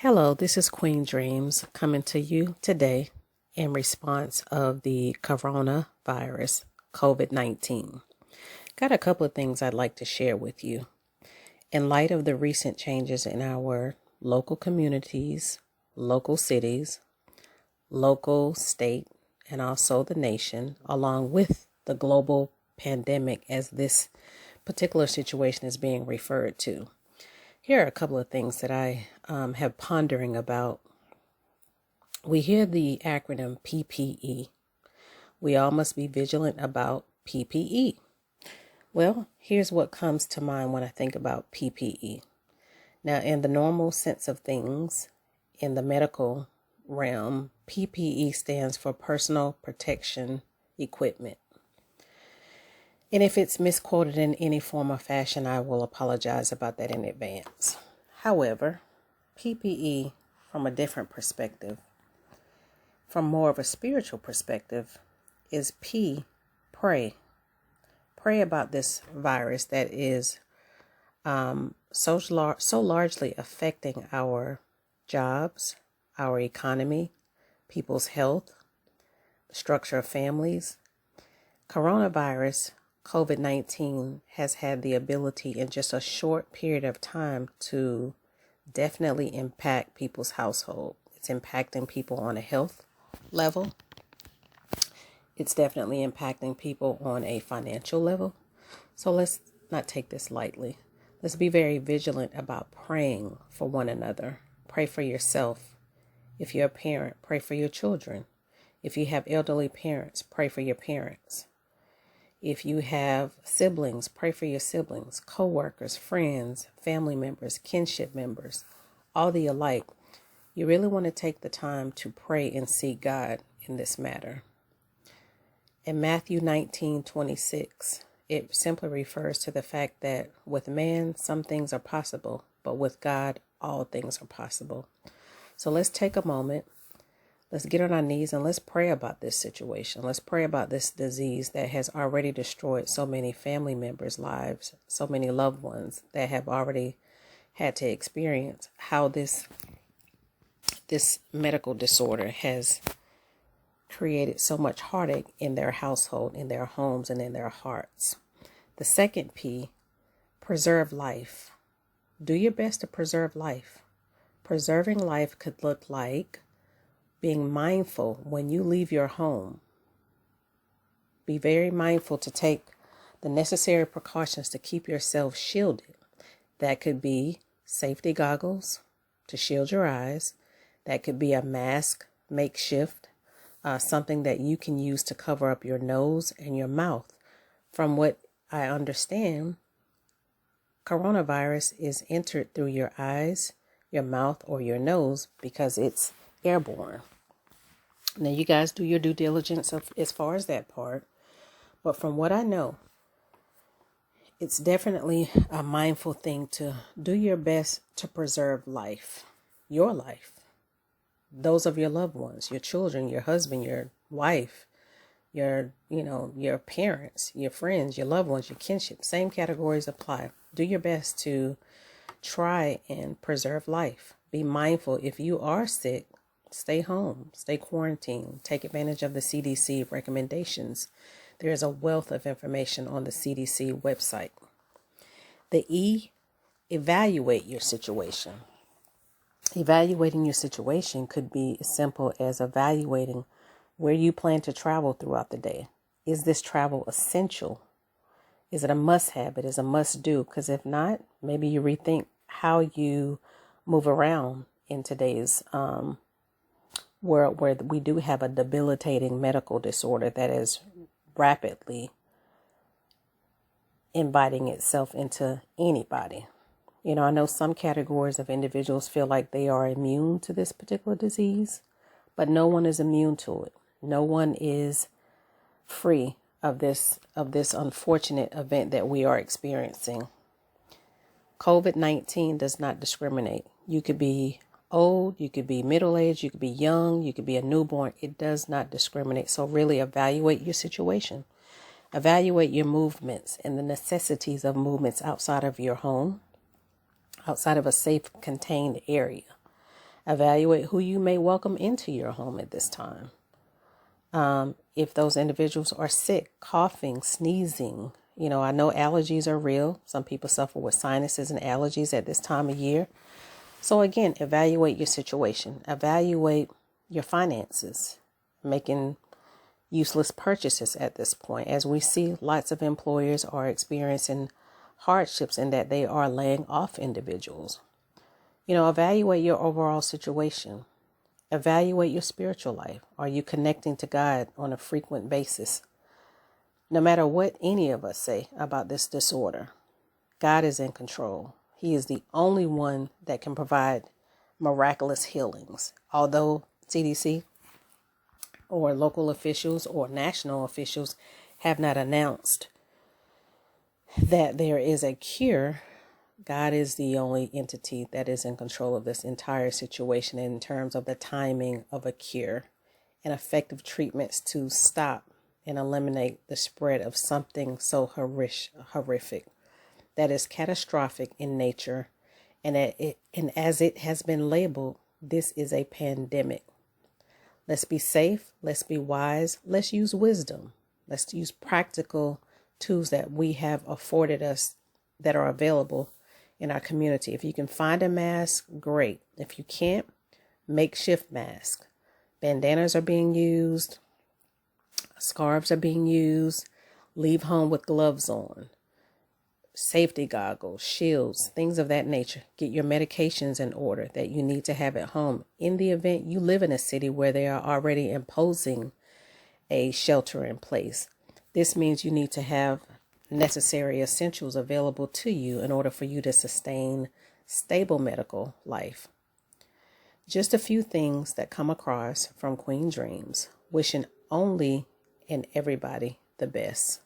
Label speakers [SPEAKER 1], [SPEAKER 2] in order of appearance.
[SPEAKER 1] Hello, this is QueenDreamz coming to you today in response of the coronavirus, COVID-19. Got a couple of things I'd like to share with you. In light of the recent changes in our local communities, local cities, local state, and also the nation, along with the global pandemic as this particular situation is being referred to. Here are a couple of things that I have pondering about. We hear the acronym P.P.E. We all must be vigilant about P.P.E. Well, here's what comes to mind when I think about P.P.E. Now, in the normal sense of things, in the medical realm, P.P.E. stands for Personal Protection Equipment. And if it's misquoted in any form or fashion, I will apologize about that in advance. However, P.P.E. from a different perspective, from more of a spiritual perspective, is P, pray. Pray about this virus that is so largely affecting our jobs, our economy, people's health, the structure of families. Coronavirus, COVID-19 has had the ability in just a short period of time to definitely impact people's household. It's impacting people on a health level. It's definitely impacting people on a financial level. So let's not take this lightly. Let's be very vigilant about praying for one another. Pray for yourself. If you're a parent, pray for your children. If you have elderly parents, pray for your parents. If you have siblings, pray for your siblings, co-workers, friends, family members, kinship members, all the alike. You really want to take the time to pray and seek God in this matter. In Matthew 19:26, it simply refers to the fact that with man, some things are possible, but with God, all things are possible. So let's take a moment. Let's get on our knees and let's pray about this situation. Let's pray about this disease that has already destroyed so many family members' lives, so many loved ones that have already had to experience how this medical disorder has created so much heartache in their household, in their homes, and in their hearts. The second P, preserve life. Do your best to preserve life. Preserving life could look like being mindful when you leave your home. Be very mindful to take the necessary precautions to keep yourself shielded. That could be safety goggles to shield your eyes. That could be a mask, makeshift, something that you can use to cover up your nose and your mouth. From what I understand, coronavirus is entered through your eyes, your mouth, or your nose because it's airborne. Now, you guys do your due diligence as far as that part. But from what I know, it's definitely a mindful thing to do your best to preserve life, your life, those of your loved ones, your children, your husband, your wife, your parents, your friends, your loved ones, your kinship. Same categories apply. Do your best to try and preserve life. Be mindful if you are sick. Stay home, stay quarantined, take advantage of the CDC recommendations. There is a wealth of information on the CDC website. The E, evaluate your situation. Evaluating your situation could be as simple as evaluating where you plan to travel throughout the day. Is this travel essential? Is it a must-have? It is a must-do. Because if not, maybe you rethink how you move around in today's world where we do have a debilitating medical disorder that is rapidly inviting itself into anybody. I know some categories of individuals feel like they are immune to this particular disease, but no one is immune to it. No one is free of this unfortunate event that we are experiencing. COVID-19 does not discriminate. You could be old, you could be middle-aged, you could be young, you could be a newborn. It does not discriminate. So really evaluate your situation. Evaluate your movements and the necessities of movements outside of your home, outside of a safe, contained area. Evaluate who you may welcome into your home at this time. If those individuals are sick, coughing, sneezing, I know allergies are real. Some people suffer with sinuses and allergies at this time of year. So again, evaluate your situation. Evaluate your finances, making useless purchases at this point. As we see, lots of employers are experiencing hardships in that they are laying off individuals. Evaluate your overall situation. Evaluate your spiritual life. Are you connecting to God on a frequent basis? No matter what any of us say about this disorder, God is in control. He is the only one that can provide miraculous healings. Although CDC or local officials or national officials have not announced that there is a cure, God is the only entity that is in control of this entire situation in terms of the timing of a cure and effective treatments to stop and eliminate the spread of something so horrific that is catastrophic in nature. And as it has been labeled, this is a pandemic. Let's be safe. Let's be wise. Let's use wisdom. Let's use practical tools that we have afforded us that are available in our community. If you can find a mask, great. If you can't, makeshift mask. Bandanas are being used. Scarves are being used. Leave home with gloves on. Safety goggles, shields, things of that nature. Get your medications in order that you need to have at home in the event you live in a city where they are already imposing a shelter in place. This means you need to have necessary essentials available to you in order for you to sustain stable medical life. Just a few things that come across from QueenDreamz, wishing only and everybody the best.